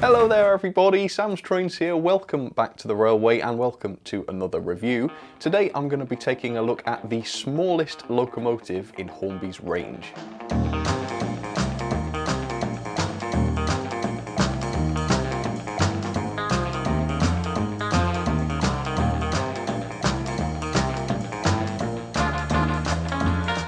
Hello there everybody, Sam's Trains here, welcome back to the railway and welcome to another review. Today I'm going to be taking a look at the smallest locomotive in Hornby's range.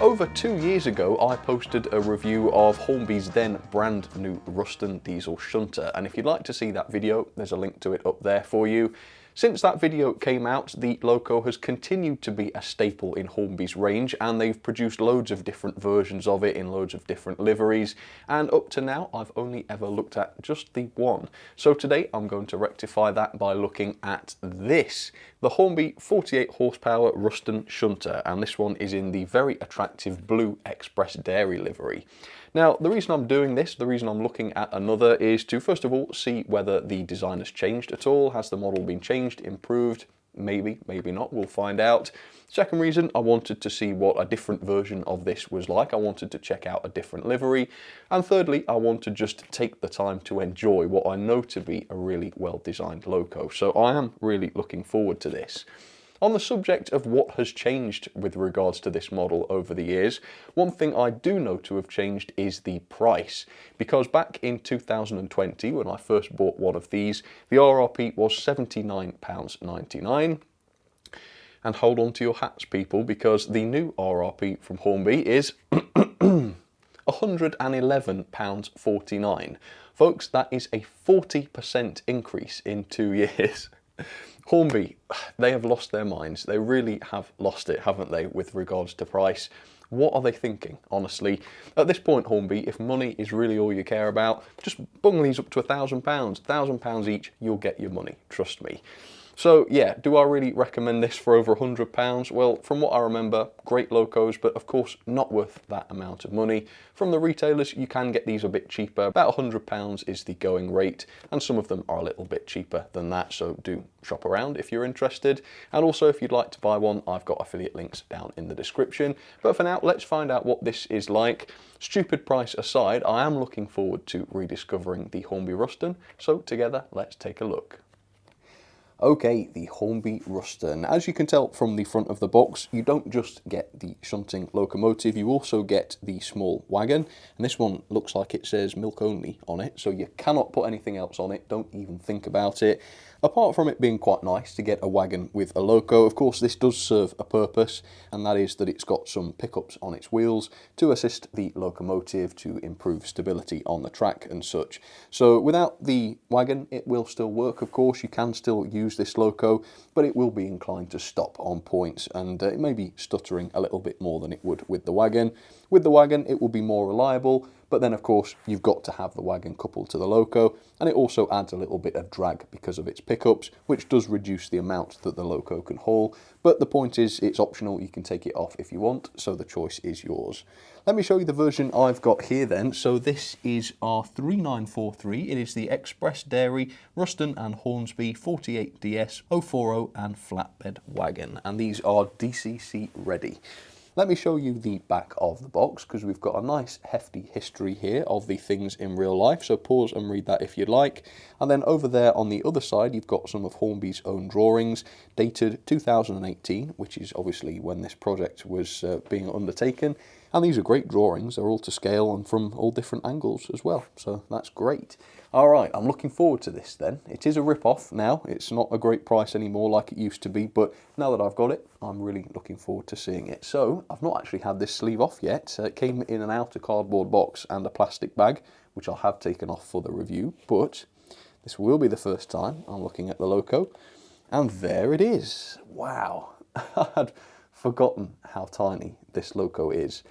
Over 2 years ago, I posted a review of Hornby's then brand new Ruston diesel shunter, and if you'd like to see that video, there's a link to it up there for you. Since that video came out, the loco has continued to be a staple in Hornby's range, and they've produced loads of different versions of it in loads of different liveries, and up to now I've only ever looked at just the one. So today I'm going to rectify that by looking at this, the Hornby 48 horsepower Ruston shunter, and this one is in the very attractive blue Express Dairy livery. Now, the reason I'm doing this, the reason I'm looking at another, is to first of all see whether the design has changed at all. Has the model been changed, improved? Maybe, maybe not, we'll find out. Second reason, I wanted to see what a different version of this was like. I wanted to check out a different livery. And thirdly, I want to just take the time to enjoy what I know to be a really well-designed loco. So I am really looking forward to this. On the subject of what has changed with regards to this model over the years, one thing I do know to have changed is the price. Because back in 2020, when I first bought one of these, the RRP was £79.99. And hold on to your hats, people, because the new RRP from Hornby is £111.49. Folks, that is a 40% increase in 2 years. Hornby, they have lost their minds. They really have lost it, haven't they, with regards to price? What are they thinking, honestly? At this point, Hornby, if money is really all you care about, just bung these up to £1,000. £1,000 each, you'll get your money, trust me. So yeah, do I really recommend this for over £100? Well, from what I remember, great locos, but of course not worth that amount of money. From the retailers, you can get these a bit cheaper. About £100 is the going rate, and some of them are a little bit cheaper than that, so do shop around if you're interested. And also, if you'd like to buy one, I've got affiliate links down in the description. But for now, let's find out what this is like. Stupid price aside, I am looking forward to rediscovering the Hornby Ruston, so together, let's take a look. Okay, the Hornby Ruston. As you can tell from the front of the box, you don't just get the shunting locomotive, you also get the small wagon. And this one looks like it says milk only on it, so you cannot put anything else on it, don't even think about it. Apart from it being quite nice to get a wagon with a loco, of course this does serve a purpose, and that is that it's got some pickups on its wheels to assist the locomotive to improve stability on the track and such. So without the wagon, it will still work, of course. You can still use this loco, but it will be inclined to stop on points, and it may be stuttering a little bit more than it would with the wagon. With the wagon, it will be more reliable, but then of course you've got to have the wagon coupled to the loco, and it also adds a little bit of drag because of its pickups, which does reduce the amount that the loco can haul. But the point is, it's optional, you can take it off if you want, so the choice is yours. Let me show you the version I've got here then. So this is our 3943. It is the Express Dairy, Ruston and Hornsby 48DS 040 and flatbed wagon, and these are DCC ready. Let me show you the back of the box, because we've got a nice hefty history here of the things in real life, so pause and read that if you'd like. And then over there on the other side, you've got some of Hornby's own drawings, dated 2018, which is obviously when this project was being undertaken. And these are great drawings, they're all to scale and from all different angles as well, so that's great. Alright, I'm looking forward to this then. It is a rip-off now, it's not a great price anymore like it used to be, but now that I've got it, I'm really looking forward to seeing it. So, I've not actually had this sleeve off yet. It came in an outer cardboard box and a plastic bag, which I have taken off for the review, but this will be the first time I'm looking at the loco. And there it is. Wow, I had forgotten how tiny this loco is.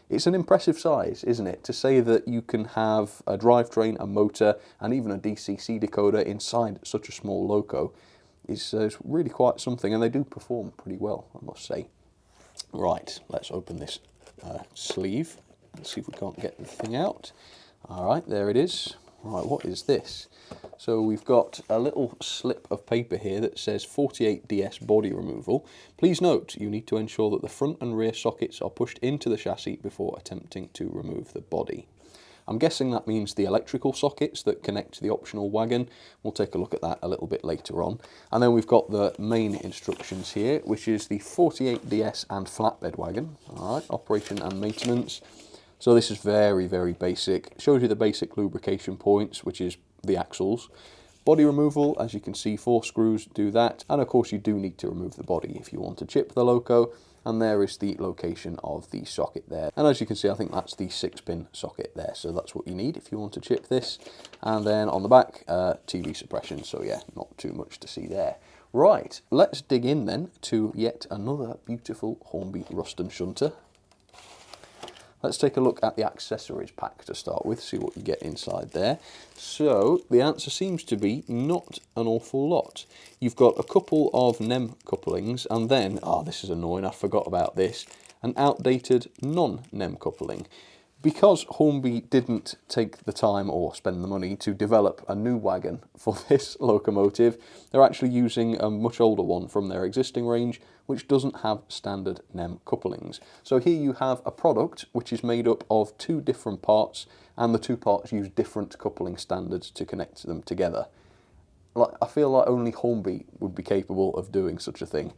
It's an impressive size, isn't it? To say that you can have a drivetrain, a motor, and even a DCC decoder inside such a small loco is really quite something, and they do perform pretty well, I must say. Right, let's open this sleeve and see if we can't get the thing out. All right, there it is. Right, what is this? So we've got a little slip of paper here that says 48DS body removal. Please note, you need to ensure that the front and rear sockets are pushed into the chassis before attempting to remove the body. I'm guessing that means the electrical sockets that connect to the optional wagon. We'll take a look at that a little bit later on. And then we've got the main instructions here, which is the 48DS and flatbed wagon. All right, operation and maintenance. So this is very, very basic. Shows you the basic lubrication points, which is the axles. Body removal, as you can see, 4 screws do that. And of course you do need to remove the body if you want to chip the loco. And there is the location of the socket there. And as you can see, I think that's the 6-pin socket there. So that's what you need if you want to chip this. And then on the back, TV suppression. So yeah, not too much to see there. Right, let's dig in then to yet another beautiful Hornby Ruston shunter. Let's take a look at the accessories pack to start with, see what you get inside there. So the answer seems to be not an awful lot. You've got a couple of NEM couplings and then, this is annoying, I forgot about this, an outdated non-NEM coupling. Because Hornby didn't take the time or spend the money to develop a new wagon for this locomotive, they're actually using a much older one from their existing range, which doesn't have standard NEM couplings. So here you have a product which is made up of 2 different parts, and the 2 parts use different coupling standards to connect them together. I feel like only Hornby would be capable of doing such a thing.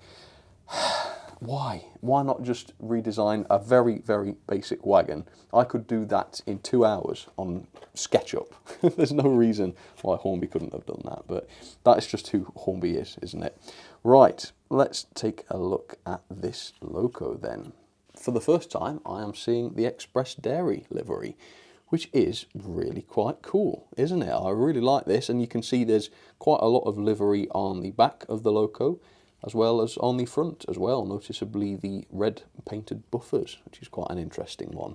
Why? Why not just redesign a very, very basic wagon? I could do that in 2 hours on SketchUp. There's no reason why Hornby couldn't have done that, but that is just who Hornby is, isn't it? Right, let's take a look at this loco then. For the first time, I am seeing the Express Dairy livery, which is really quite cool, isn't it? I really like this, and you can see there's quite a lot of livery on the back of the loco, as well as on the front as well, noticeably the red painted buffers, which is quite an interesting one.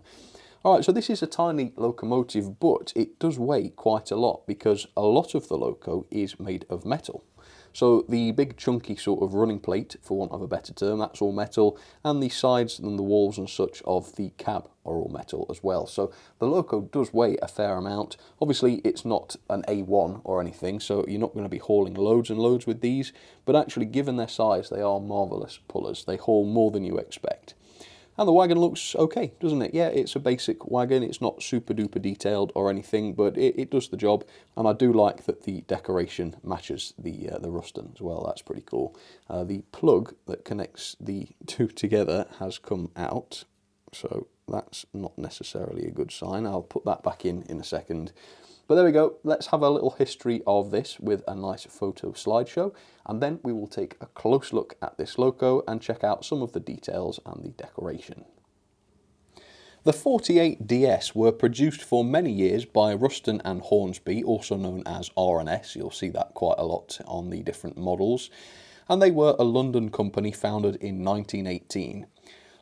Alright, so this is a tiny locomotive, but it does weigh quite a lot because a lot of the loco is made of metal. So the big chunky sort of running plate, for want of a better term, that's all metal, and the sides and the walls and such of the cab are all metal as well. So the loco does weigh a fair amount. Obviously it's not an A1 or anything, so you're not going to be hauling loads and loads with these, but actually given their size they are marvellous pullers. They haul more than you expect. And the wagon looks okay, doesn't it? Yeah, it's a basic wagon. It's not super duper detailed or anything, but it does the job. And I do like that the decoration matches the Ruston as well. That's pretty cool. The plug that connects the 2 together has come out, so that's not necessarily a good sign. I'll put that back in a second. But there we go, let's have a little history of this with a nice photo slideshow, and then we will take a close look at this loco and check out some of the details and the decoration. The 48DS were produced for many years by Ruston and Hornsby, also known as R&S. You'll see that quite a lot on the different models. And they were a London company founded in 1918.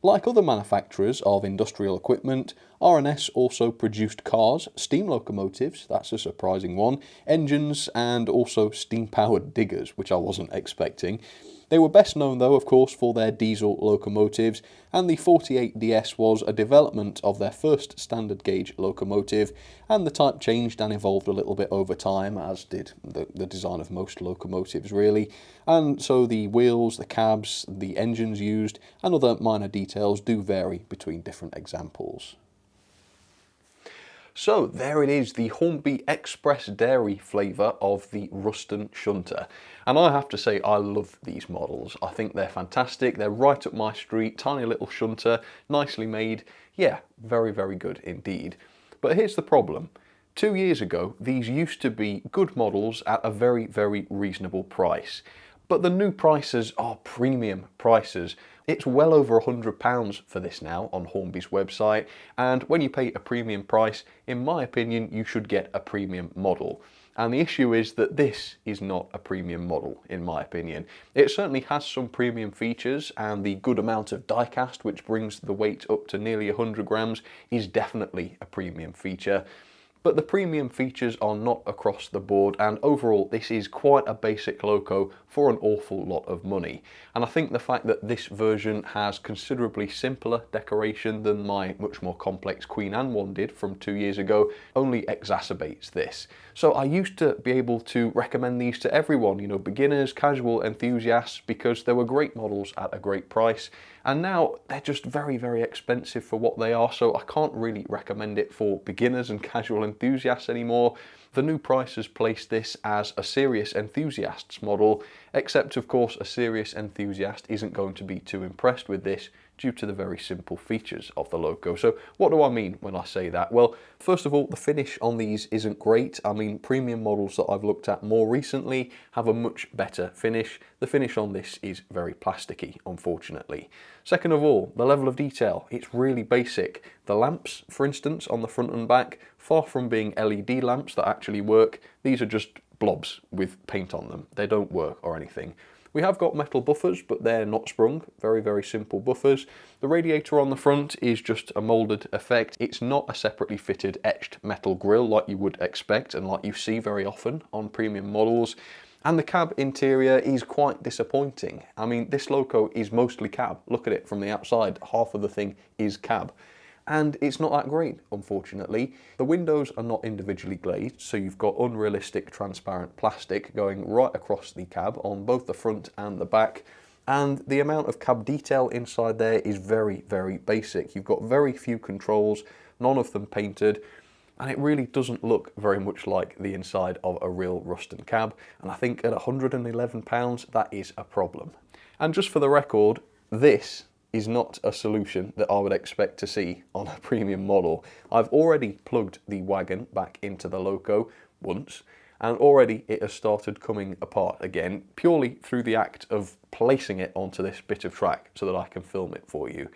Like other manufacturers of industrial equipment, R&S also produced cars, steam locomotives, that's a surprising one, engines, and also steam-powered diggers, which I wasn't expecting. They were best known though, of course, for their diesel locomotives, and the 48DS was a development of their first standard gauge locomotive, and the type changed and evolved a little bit over time, as did the design of most locomotives really, and so the wheels, the cabs, the engines used, and other minor details do vary between different examples. So there it is, the Hornby Express Dairy flavour of the Ruston Shunter. And I have to say, I love these models. I think they're fantastic. They're right up my street, tiny little shunter, nicely made. Yeah, very, very good indeed. But here's the problem. 2 years ago, these used to be good models at a very, very reasonable price. But the new prices are premium prices. It's well over £100 for this now on Hornby's website, and when you pay a premium price, in my opinion, you should get a premium model. And the issue is that this is not a premium model, in my opinion. It certainly has some premium features, and the good amount of die-cast, which brings the weight up to nearly 100 grams, is definitely a premium feature. But the premium features are not across the board, and overall this is quite a basic loco for an awful lot of money. And I think the fact that this version has considerably simpler decoration than my much more complex Queen Anne one did from 2 years ago only exacerbates this. So I used to be able to recommend these to everyone, you know, beginners, casual enthusiasts, because they were great models at a great price. And now they're just very, very expensive for what they are, so I can't really recommend it for beginners and casual enthusiasts anymore. The new price has placed this as a serious enthusiast's model, except of course a serious enthusiast isn't going to be too impressed with this due to the very simple features of the Loco. So what do I mean when I say that? Well, first of all, the finish on these isn't great. I mean, premium models that I've looked at more recently have a much better finish. The finish on this is very plasticky, unfortunately. Second of all, the level of detail, it's really basic. The lamps, for instance, on the front and back, far from being LED lamps that actually work, these are just blobs with paint on them. They don't work or anything. We have got metal buffers, but they're not sprung. Very, very simple buffers. The radiator on the front is just a moulded effect. It's not a separately fitted etched metal grille like you would expect and like you see very often on premium models. And the cab interior is quite disappointing. I mean, this Loco is mostly cab. Look at it from the outside. Half of the thing is cab. And it's not that great, unfortunately. The windows are not individually glazed, so you've got unrealistic transparent plastic going right across the cab on both the front and the back. And the amount of cab detail inside there is very, very basic. You've got very few controls, none of them painted, and it really doesn't look very much like the inside of a real Ruston cab. And I think at £111, that is a problem. And just for the record, this is not a solution that I would expect to see on a premium model. I've already plugged the wagon back into the Loco once, and already it has started coming apart again, purely through the act of placing it onto this bit of track so that I can film it for you.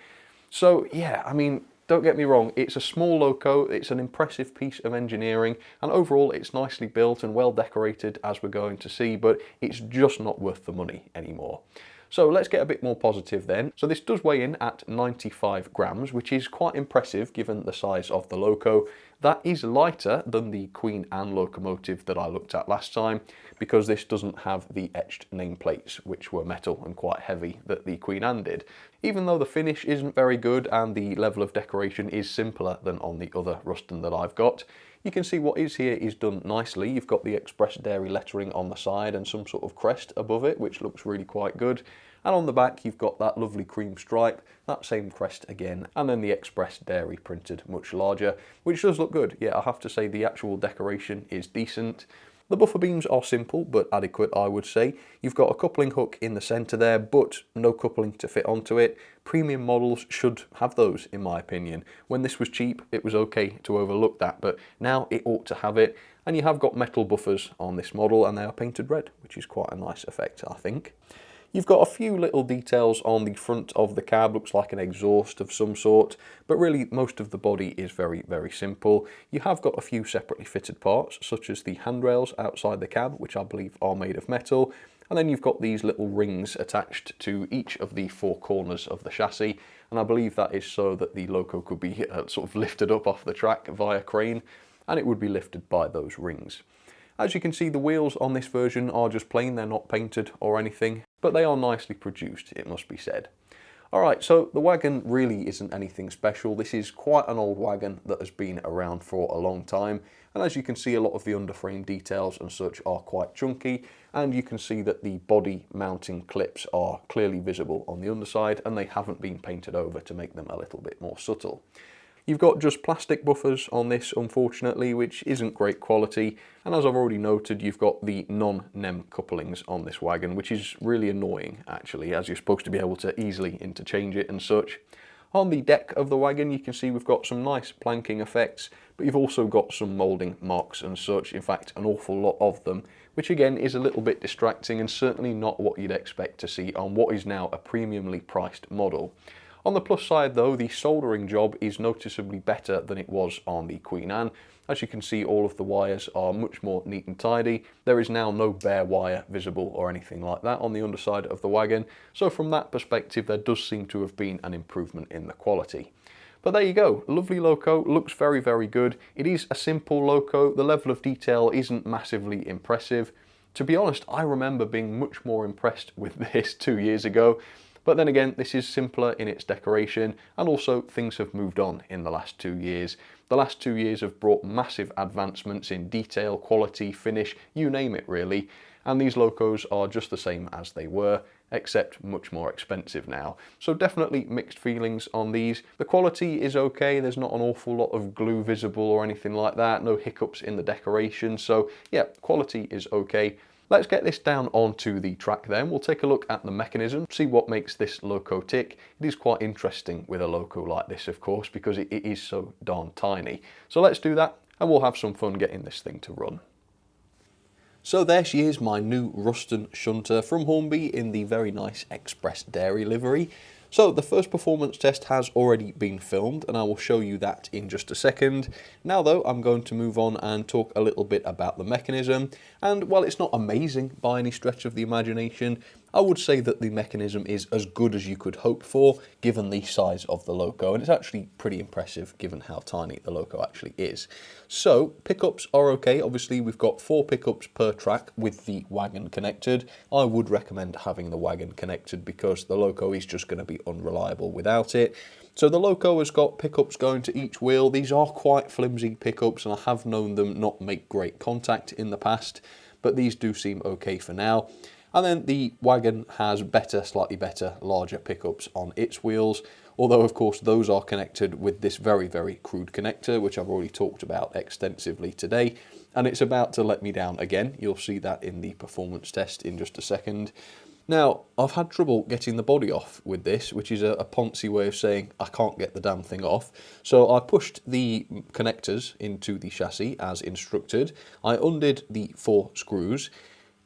So yeah, I mean, don't get me wrong, it's a small Loco, it's an impressive piece of engineering, and overall it's nicely built and well decorated, as we're going to see, but it's just not worth the money anymore. So let's get a bit more positive then. So this does weigh in at 95 grams, which is quite impressive given the size of the Loco. That is lighter than the Queen Anne locomotive that I looked at last time, because this doesn't have the etched nameplates, which were metal and quite heavy, that the Queen Anne did. Even though the finish isn't very good and the level of decoration is simpler than on the other Ruston that I've got, you can see what is here is done nicely. You've got the Express Dairy lettering on the side and some sort of crest above it, which looks really quite good. And on the back, you've got that lovely cream stripe, that same crest again, and then the Express Dairy printed much larger, which does look good. Yeah, I have to say the actual decoration is decent. The buffer beams are simple but adequate, I would say. You've got a coupling hook in the centre there, but no coupling to fit onto it. Premium models should have those, in my opinion. When this was cheap, it was okay to overlook that, but now it ought to have it. And you have got metal buffers on this model, and they are painted red, which is quite a nice effect, I think. You've got a few little details on the front of the cab, looks like an exhaust of some sort, but really most of the body is very, very simple. You have got a few separately fitted parts, such as the handrails outside the cab, which I believe are made of metal, and then you've got these little rings attached to each of the four corners of the chassis, and I believe that is so that the Loco could be sort of lifted up off the track via crane, and it would be lifted by those rings. As you can see, the wheels on this version are just plain, they're not painted or anything, but they are nicely produced, it must be said. Alright, so the wagon really isn't anything special. This is quite an old wagon that has been around for a long time, and as you can see, a lot of the underframe details and such are quite chunky, and you can see that the body mounting clips are clearly visible on the underside, and they haven't been painted over to make them a little bit more subtle. You've got just plastic buffers on this, unfortunately, which isn't great quality, and as I've already noted, you've got the non-NEM couplings on this wagon, which is really annoying, actually, as you're supposed to be able to easily interchange it and such. On the deck of the wagon, you can see we've got some nice planking effects, but you've also got some moulding marks and such, in fact, an awful lot of them, which again is a little bit distracting and certainly not what you'd expect to see on what is now a premiumly priced model. On the plus side though, the soldering job is noticeably better than it was on the Queen Anne. As you can see, all of the wires are much more neat and tidy. There is now no bare wire visible or anything like that on the underside of the wagon, so from that perspective there does seem to have been an improvement in the quality. But there you go, lovely Loco, looks very, very good. It is a simple Loco, the level of detail isn't massively impressive. To be honest, I remember being much more impressed with this 2 years ago. But then again, this is simpler in its decoration, and also things have moved on in the last 2 years. The last 2 years have brought massive advancements in detail, quality, finish, you name it really, and these Locos are just the same as they were, except much more expensive now. So definitely mixed feelings on these. The quality is okay, there's not an awful lot of glue visible or anything like that, no hiccups in the decoration, so yeah, quality is okay. Let's get this down onto the track then. We'll take a look at the mechanism, see what makes this loco tick. It is quite interesting with a loco like this, of course, because it is so darn tiny. So let's do that, and we'll have some fun getting this thing to run. So there she is, my new Ruston Shunter from Hornby in the very nice Express Dairy livery. So the first performance test has already been filmed and I will show you that in just a second. Now though, I'm going to move on and talk a little bit about the mechanism. And while it's not amazing by any stretch of the imagination, I would say that the mechanism is as good as you could hope for given the size of the loco, and it's actually pretty impressive given how tiny the loco actually is. So pickups are okay. Obviously we've got 4 pickups per track with the wagon connected. I would recommend having the wagon connected because the loco is just going to be unreliable without it. So the loco has got pickups going to each wheel. These are quite flimsy pickups and I have known them not make great contact in the past, but these do seem okay for now. And then the wagon has better, slightly better, larger pickups on its wheels, although of course those are connected with this very, very crude connector, which I've already talked about extensively today, and it's about to let me down again. You'll see that in the performance test in just a second. Now, I've had trouble getting the body off with this, which is a Ponzi way of saying I can't get the damn thing off. So I pushed the connectors into the chassis as instructed. I undid the 4 screws.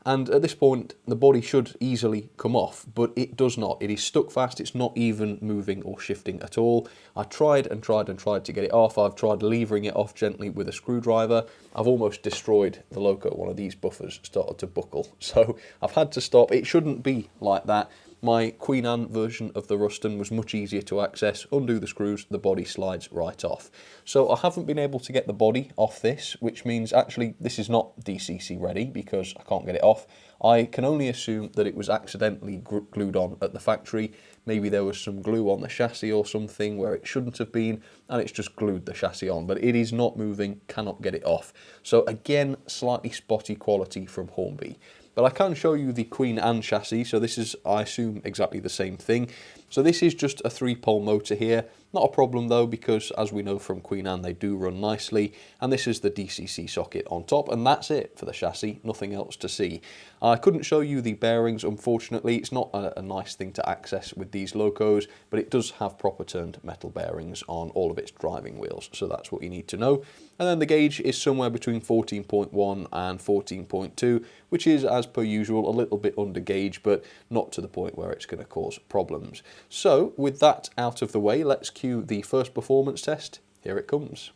And at this point, the body should easily come off, but it does not. It is stuck fast, it's not even moving or shifting at all. I tried and tried and tried to get it off. I've tried levering it off gently with a screwdriver. I've almost destroyed the loco. One of these buffers started to buckle. So I've had to stop. It shouldn't be like that. My Queen Anne version of the Ruston was much easier to access. Undo the screws, the body slides right off. So I haven't been able to get the body off this, which means actually this is not DCC ready because I can't get it off. I can only assume that it was accidentally glued on at the factory. Maybe there was some glue on the chassis or something where it shouldn't have been, and it's just glued the chassis on. But it is not moving, cannot get it off. So again, slightly spotty quality from Hornby. But I can show you the Queen Anne chassis, so this is, I assume, exactly the same thing. So this is just a 3-pole motor here. Not a problem though, because as we know from Queen Anne, they do run nicely. And this is the DCC socket on top, and that's it for the chassis, nothing else to see. I couldn't show you the bearings, unfortunately. It's not a nice thing to access with these locos, but it does have proper turned metal bearings on all of its driving wheels, so that's what you need to know. And then the gauge is somewhere between 14.1 and 14.2, which is, as per usual, a little bit under gauge, but not to the point where it's going to cause problems. So, with that out of the way, let's cue the first performance test. Here it comes.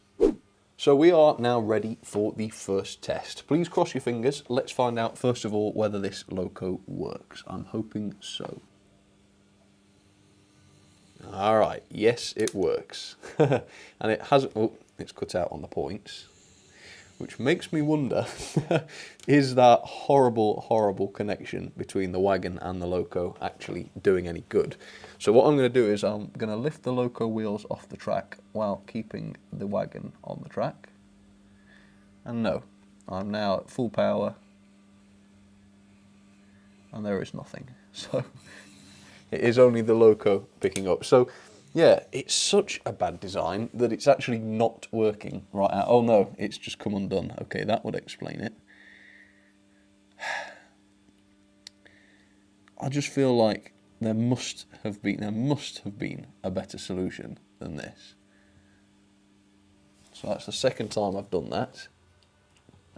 So we are now ready for the first test. Please cross your fingers. Let's find out, first of all, whether this loco works. I'm hoping so. All right, yes, it works. And it hasn't, oh, it's cut out on the points, which makes me wonder, is that horrible, horrible connection between the wagon and the loco actually doing any good? So what I'm going to do is I'm going to lift the loco wheels off the track while keeping the wagon on the track. And no, I'm now at full power and there is nothing. So it is only the loco picking up. So yeah, it's such a bad design that it's actually not working right out. Oh no, it's just come undone. Okay, that would explain it. I just feel like there must have been a better solution than this. So that's the second time I've done that,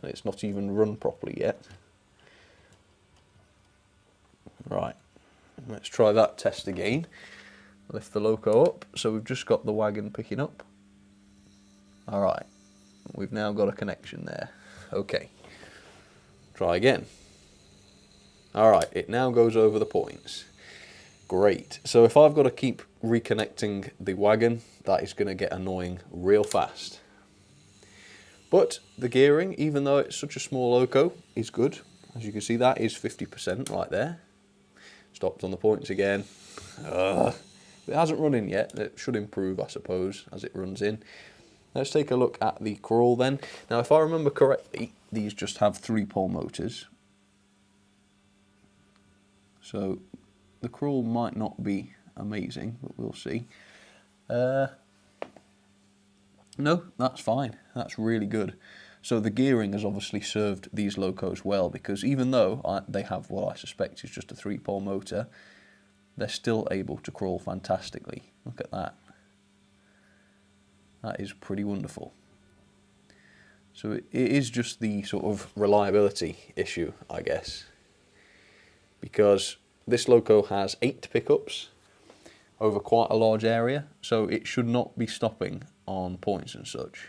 and it's not even run properly yet. Right, let's try that test again. Lift the loco up, so we've just got the wagon picking up. Alright, we've now got a connection there. Okay, try again. Alright, it now goes over the points. Great, so if I've got to keep reconnecting the wagon, that is going to get annoying real fast. But the gearing, even though it's such a small loco, is good. As you can see, that is 50% right there. Stopped on the points again. It hasn't run in yet. It should improve, I suppose, as it runs in. Let's take a look at the crawl then. Now, if I remember correctly, these just have 3-pole motors. So The crawl might not be amazing, but we'll see. No, that's fine. That's really good. So the gearing has obviously served these locos well, because even though they have what I suspect is just a 3-pole motor, they're still able to crawl fantastically. Look at that. That is pretty wonderful. So it is just the sort of reliability issue, I guess, because this loco has 8 pickups over quite a large area, so it should not be stopping on points and such.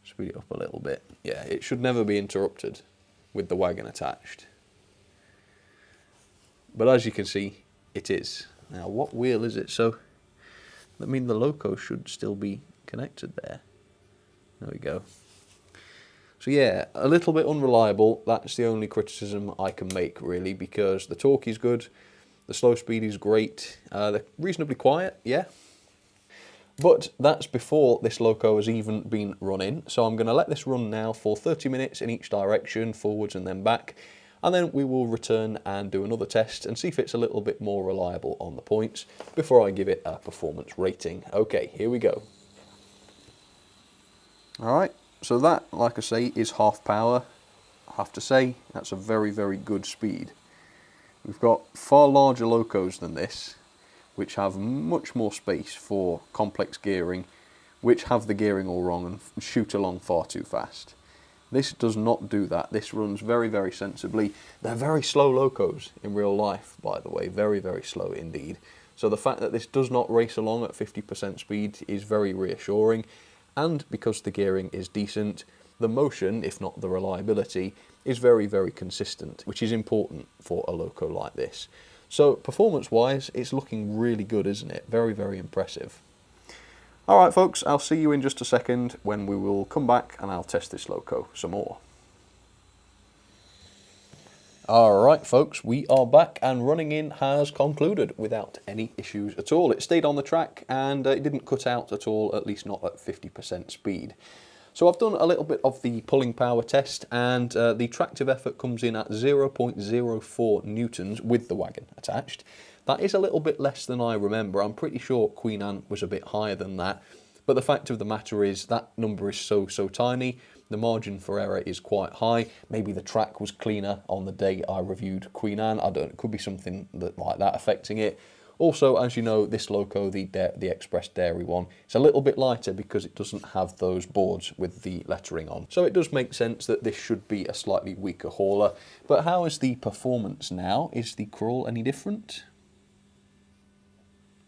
Speed it up a little bit. Yeah, it should never be interrupted with the wagon attached. But as you can see, it is. Now, what wheel is it? So, I mean, the loco should still be connected there. There we go. So yeah, a little bit unreliable. That's the only criticism I can make, really, because the torque is good, the slow speed is great, they're reasonably quiet, yeah. But that's before this loco has even been running, so I'm going to let this run now for 30 minutes in each direction, forwards and then back, and then we will return and do another test and see if it's a little bit more reliable on the points before I give it a performance rating. Okay, here we go. Alright, so that, like I say, is half power. I have to say, that's a very, very good speed. We've got far larger locos than this, which have much more space for complex gearing, which have the gearing all wrong and shoot along far too fast. This does not do that. This runs very, very sensibly. They're very slow locos in real life, by the way, very, very slow indeed. So the fact that this does not race along at 50% speed is very reassuring, and because the gearing is decent, the motion, if not the reliability, is very, very consistent, which is important for a loco like this. So performance-wise, it's looking really good, isn't it? Very, very impressive. Alright folks, I'll see you in just a second when we will come back and I'll test this loco some more. Alright folks, we are back and running in has concluded without any issues at all. It stayed on the track and it didn't cut out at all, at least not at 50% speed. So I've done a little bit of the pulling power test, and the tractive effort comes in at 0.04 newtons with the wagon attached. That is a little bit less than I remember. I'm pretty sure Queen Anne was a bit higher than that. But the fact of the matter is that number is so tiny. The margin for error is quite high. Maybe the track was cleaner on the day I reviewed Queen Anne. I don't. It could be something like that affecting it. Also, as you know, this loco, the Express Dairy one, it's a little bit lighter because it doesn't have those boards with the lettering on. So it does make sense that this should be a slightly weaker hauler. But how is the performance now? Is the crawl any different?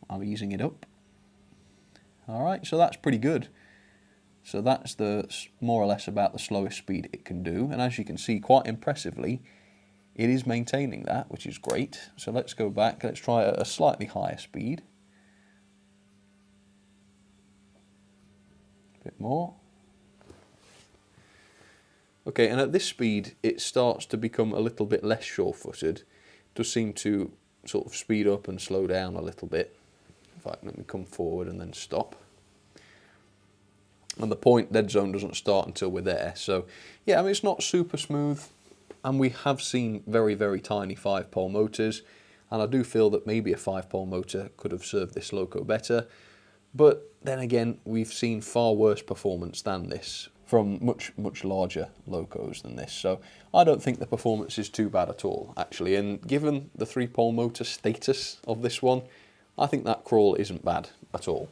I'm easing it up. Alright, so that's pretty good. So that's more or less about the slowest speed it can do. And as you can see, quite impressively, it is maintaining that, which is great. So let's go back, let's try a slightly higher speed. A bit more. Okay, and at this speed, it starts to become a little bit less sure-footed. It does seem to sort of speed up and slow down a little bit. In fact, let me come forward and then stop. And the point dead zone doesn't start until we're there. So, yeah, I mean, it's not super smooth. And we have seen very, very tiny 5-pole motors. And I do feel that maybe a 5-pole motor could have served this loco better. But then again, we've seen far worse performance than this from much, much larger locos than this. So I don't think the performance is too bad at all, actually. And given the 3-pole motor status of this one, I think that crawl isn't bad at all.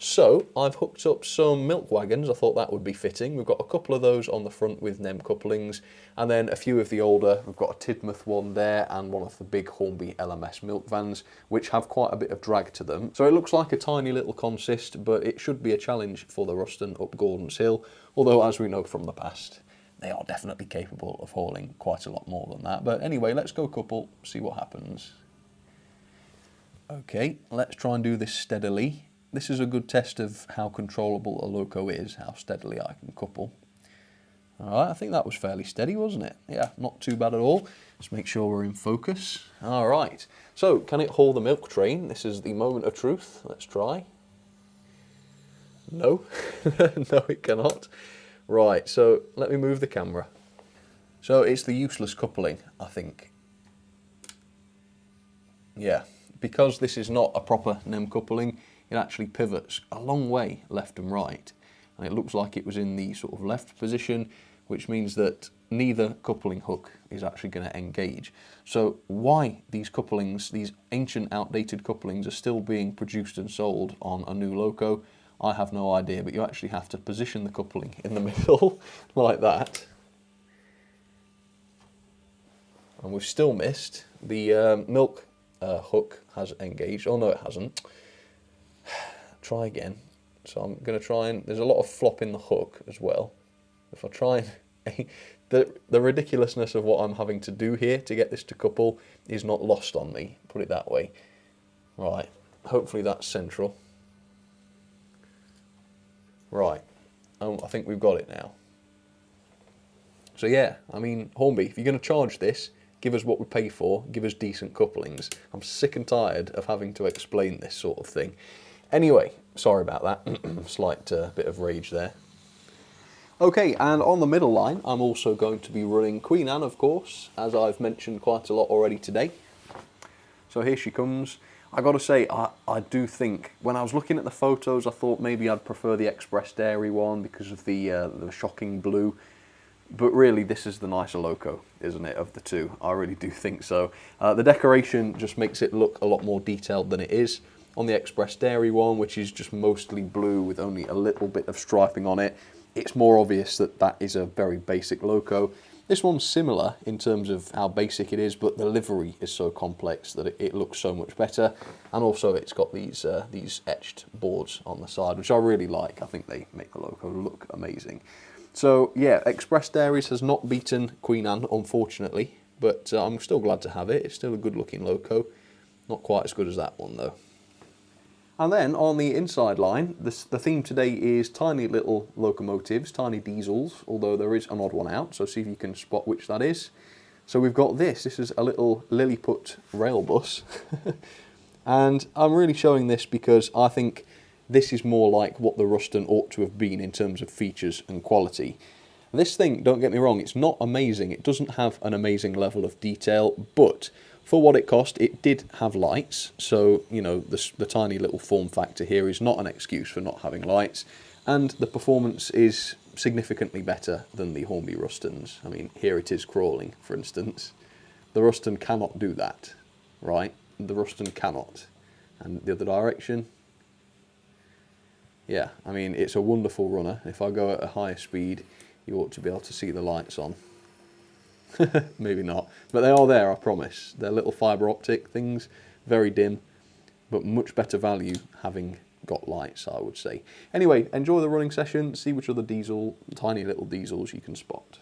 So I've hooked up some milk wagons. I thought that would be fitting. We've got a couple of those on the front with NEM couplings, and then a few of the older. We've got a Tidmouth one there and one of the big Hornby LMS milk vans, which have quite a bit of drag to them. So it looks like a tiny little consist, but it should be a challenge for the Ruston up Gordon's Hill, although as we know from the past, they are definitely capable of hauling quite a lot more than that. But anyway, let's go couple, see what happens. Okay, let's try and do this steadily. This is a good test of how controllable a loco is, how steadily I can couple. Alright, I think that was fairly steady, wasn't it? Yeah, not too bad at all. Let's make sure we're in focus. Alright, so can it haul the milk train? This is the moment of truth. Let's try. No, no it cannot. Right, so let me move the camera. So it's the useless coupling, I think. Yeah, because this is not a proper NEM coupling, it actually pivots a long way left and right. And it looks like it was in the sort of left position, which means that neither coupling hook is actually going to engage. So why these couplings, these ancient outdated couplings, are still being produced and sold on a new loco, I have no idea, but you actually have to position the coupling in the middle like that. And we've still missed the milk hook has engaged. Oh no, it hasn't. Try again. So I'm going to try and, there's a lot of flop in the hook as well. If I try and, the ridiculousness of what I'm having to do here to get this to couple is not lost on me, put it that way. Right, hopefully that's central. Right, I think we've got it now. So yeah, I mean, Hornby, if you're going to charge this, give us what we pay for, give us decent couplings. I'm sick and tired of having to explain this sort of thing. Anyway, sorry about that, slight bit of rage there. Okay, and on the middle line, I'm also going to be running Queen Anne, of course, as I've mentioned quite a lot already today. So here she comes. I got to say, I do think, when I was looking at the photos, I thought maybe I'd prefer the Express Dairy one because of the shocking blue. But really, this is the nicer loco, isn't it, of the two? I really do think so. The decoration just makes it look a lot more detailed than it is. On the Express Dairy one, which is just mostly blue with only a little bit of striping on it, it's more obvious that that is a very basic loco. This one's similar in terms of how basic it is, but the livery is so complex that it looks so much better. And also it's got these etched boards on the side, which I really like. I think they make the loco look amazing. So yeah, Express Dairies has not beaten Queen Anne, unfortunately, but I'm still glad to have it. It's still a good looking loco. Not quite as good as that one though. And then on the inside line, the theme today is tiny little locomotives, tiny diesels, although there is an odd one out, so see if you can spot which that is. So we've got this is a little Lilliput rail bus. And I'm really showing this because I think this is more like what the Ruston ought to have been in terms of features and quality. This thing, don't get me wrong, it's not amazing, it doesn't have an amazing level of detail, but for what it cost, it did have lights, so, you know, the tiny little form factor here is not an excuse for not having lights, and the performance is significantly better than the Hornby Rustons. I mean, here it is crawling, for instance. The Ruston cannot do that, right? The Ruston cannot. And the other direction, yeah, I mean, it's a wonderful runner. If I go at a higher speed, you ought to be able to see the lights on. Maybe not, but they are there, I promise. They're little fibre optic things, very dim, but much better value having got lights, I would say. Anyway, enjoy the running session, see which other tiny little diesels you can spot.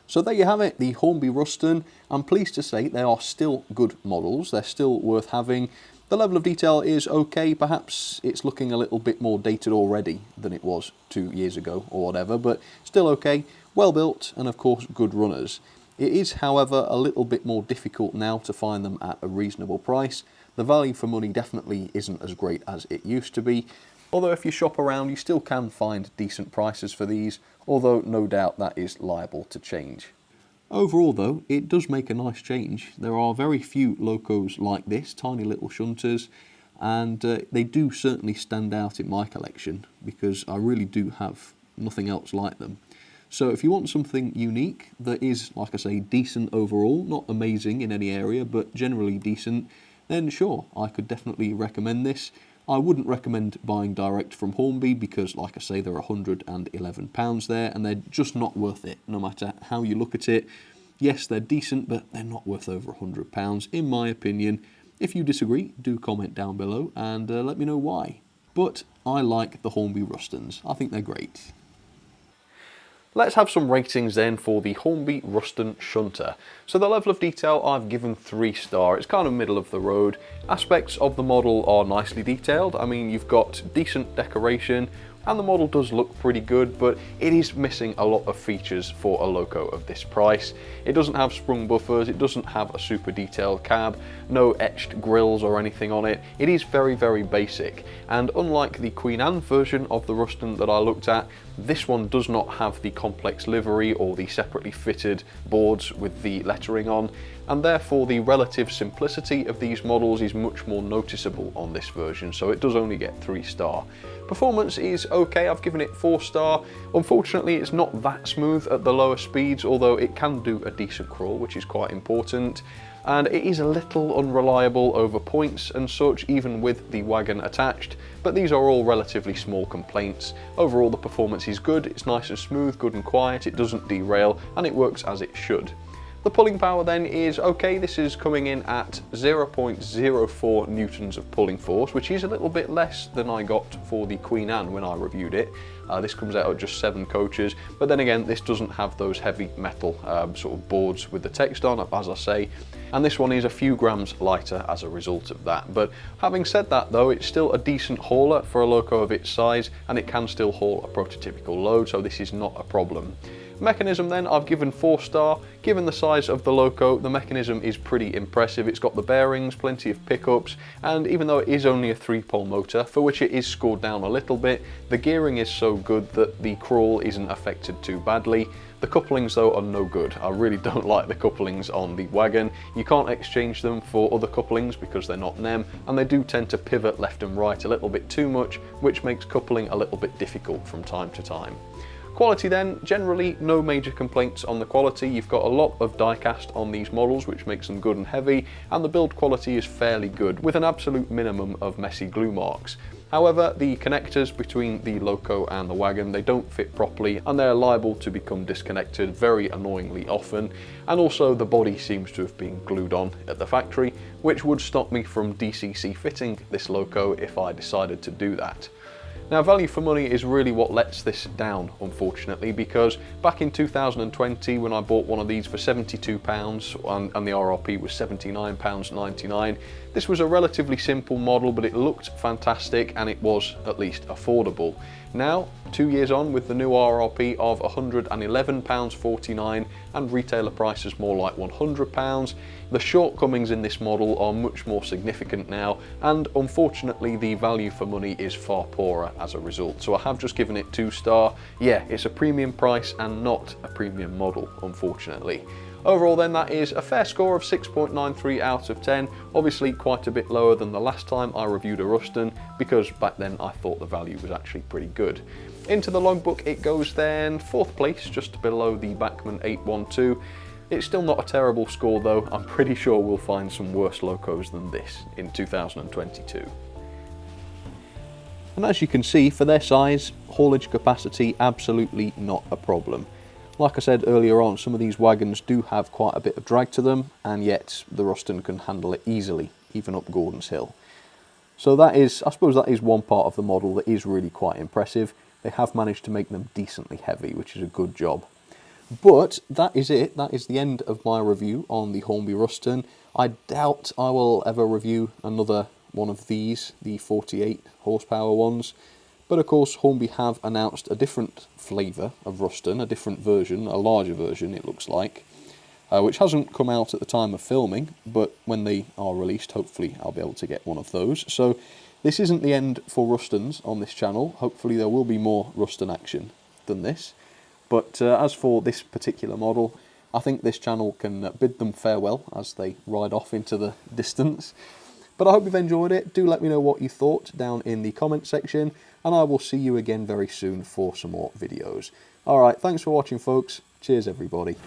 So there you have it, the Hornby Ruston. I'm pleased to say they are still good models, they're still worth having. The level of detail is okay, perhaps it's looking a little bit more dated already than it was 2 years ago or whatever, but still okay, well built and of course good runners. It is, however, a little bit more difficult now to find them at a reasonable price. The value for money definitely isn't as great as it used to be, although if you shop around you still can find decent prices for these, although no doubt that is liable to change. Overall though, it does make a nice change. There are very few locos like this, tiny little shunters, and they do certainly stand out in my collection because I really do have nothing else like them. So if you want something unique that is, like I say, decent overall, not amazing in any area, but generally decent, then sure, I could definitely recommend this. I wouldn't recommend buying direct from Hornby because, like I say, they're £111 there and they're just not worth it, no matter how you look at it. Yes, they're decent, but they're not worth over £100, in my opinion. If you disagree, do comment down below and let me know why. But I like the Hornby Rustons. I think they're great. Let's have some ratings then for the Hornby Ruston Shunter. So the level of detail I've given 3 star. It's kind of middle of the road. Aspects of the model are nicely detailed. I mean, you've got decent decoration and the model does look pretty good, but it is missing a lot of features for a loco of this price. It doesn't have sprung buffers, it doesn't have a super detailed cab, no etched grills or anything on it. It is very, very basic. And unlike the Queen Anne version of the Ruston that I looked at, this one does not have the complex livery or the separately fitted boards with the lettering on. and therefore the relative simplicity of these models is much more noticeable on this version, so it does only get 3-star. Performance is okay, I've given it 4-star. Unfortunately, it's not that smooth at the lower speeds, although it can do a decent crawl, which is quite important. And it is a little unreliable over points and such, even with the wagon attached, but these are all relatively small complaints. Overall, the performance is good, it's nice and smooth, good and quiet, it doesn't derail, and it works as it should. The pulling power then is okay. This is coming in at 0.04 newtons of pulling force, which is a little bit less than I got for the Queen Anne when I reviewed it. This comes out at just 7 coaches, but then again, this doesn't have those heavy metal sort of boards with the text on, as I say, and this one is a few grams lighter as a result of that. But having said that though, it's still a decent hauler for a loco of its size, and it can still haul a prototypical load, so this is not a problem. Mechanism then, I've given 4-star. Given the size of the loco, the mechanism is pretty impressive. It's got the bearings, plenty of pickups, and even though it is only a 3-pole motor, for which it is scored down a little bit, the gearing is so good that the crawl isn't affected too badly. The couplings though are no good. I really don't like the couplings on the wagon. You can't exchange them for other couplings because they're not NEM, and they do tend to pivot left and right a little bit too much, which makes coupling a little bit difficult from time to time. Quality then, generally no major complaints on the quality. You've got a lot of die cast on these models, which makes them good and heavy, and the build quality is fairly good, with an absolute minimum of messy glue marks. However, the connectors between the loco and the wagon, they don't fit properly, and they're liable to become disconnected very annoyingly often, and also the body seems to have been glued on at the factory, which would stop me from DCC fitting this loco if I decided to do that. Now, value for money is really what lets this down, unfortunately, because back in 2020, when I bought one of these for £72 and the RRP was £79.99, this was a relatively simple model, but it looked fantastic and it was at least affordable. Now, 2 years on with the new RRP of £111.49 and retailer prices more like £100, the shortcomings in this model are much more significant now, and unfortunately the value for money is far poorer as a result. So I have just given it 2-star. Yeah, it's a premium price and not a premium model, unfortunately. Overall then, that is a fair score of 6.93 out of 10, obviously quite a bit lower than the last time I reviewed a Ruston, because back then I thought the value was actually pretty good. Into the logbook it goes then, 4th place, just below the Bachmann 812. It's still not a terrible score though. I'm pretty sure we'll find some worse locos than this in 2022. And as you can see, for their size, haulage capacity, absolutely not a problem. Like I said earlier on, some of these wagons do have quite a bit of drag to them, and yet the Ruston can handle it easily, even up Gordon's Hill. So that is, I suppose that is one part of the model that is really quite impressive. They have managed to make them decently heavy, which is a good job. But that is it. That is the end of my review on the Hornby Ruston. I doubt I will ever review another one of these, the 48 horsepower ones. But of course, Hornby have announced a different flavour of Ruston, a different version, a larger version it looks like, which hasn't come out at the time of filming, but when they are released, hopefully I'll be able to get one of those. So this isn't the end for Rustons on this channel. Hopefully there will be more Ruston action than this. But as for this particular model, I think this channel can bid them farewell as they ride off into the distance. But I hope you've enjoyed it. Do let me know what you thought down in the comment section, and I will see you again very soon for some more videos. Alright, thanks for watching folks. Cheers everybody.